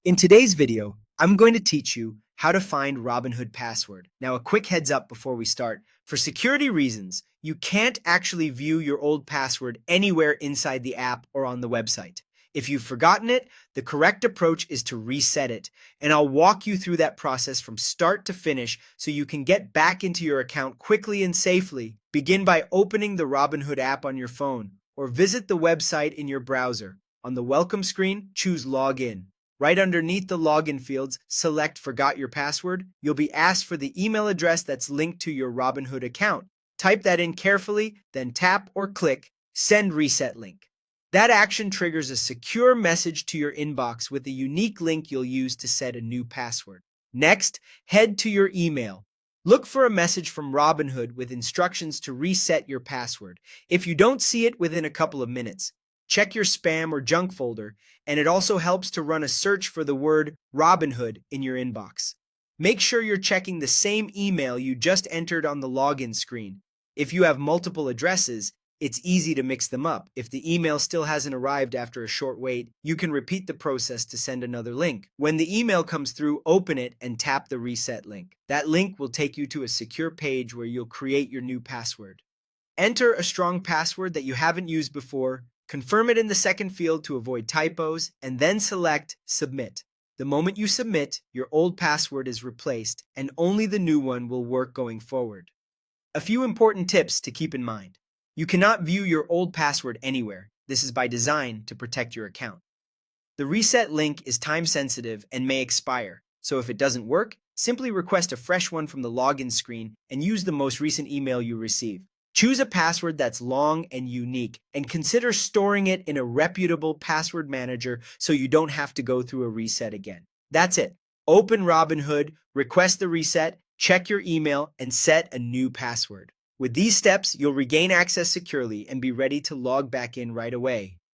In today's video, I'm going to teach you how to find Robinhood password. Now, a quick heads up before we start. For security reasons, you can't actually view your old password anywhere inside the app or on the website. If you've forgotten it, the correct approach is to reset it, and I'll walk you through that process from start to finish so you can get back into your account quickly and safely. Begin by opening the Robinhood app on your phone or visit the website in your browser. On the welcome screen, choose Login. Right underneath the login fields, select Forgot Your Password. You'll be asked for the email address that's linked to your Robinhood account. Type that in carefully, then tap or click Send Reset Link. That action triggers a secure message to your inbox with a unique link you'll use to set a new password. Next, head to your email. Look for a message from Robinhood with instructions to reset your password. If you don't see it within a couple of minutes, check your spam or junk folder, and it also helps to run a search for the word Robinhood in your inbox. Make sure you're checking the same email you just entered on the login screen. If you have multiple addresses, it's easy to mix them up. If the email still hasn't arrived after a short wait, you can repeat the process to send another link. When the email comes through, open it and tap the reset link. That link will take you to a secure page where you'll create your new password. Enter a strong password that you haven't used before. Confirm it in the second field to avoid typos, and then select Submit. The moment you submit, your old password is replaced, and only the new one will work going forward. A few important tips to keep in mind. You cannot view your old password anywhere. This is by design to protect your account. The reset link is time sensitive and may expire, so if it doesn't work, simply request a fresh one from the login screen and use the most recent email you receive. Choose a password that's long and unique, and consider storing it in a reputable password manager so you don't have to go through a reset again. That's it. Open Robinhood, request the reset, check your email, and set a new password. With these steps, you'll regain access securely and be ready to log back in right away.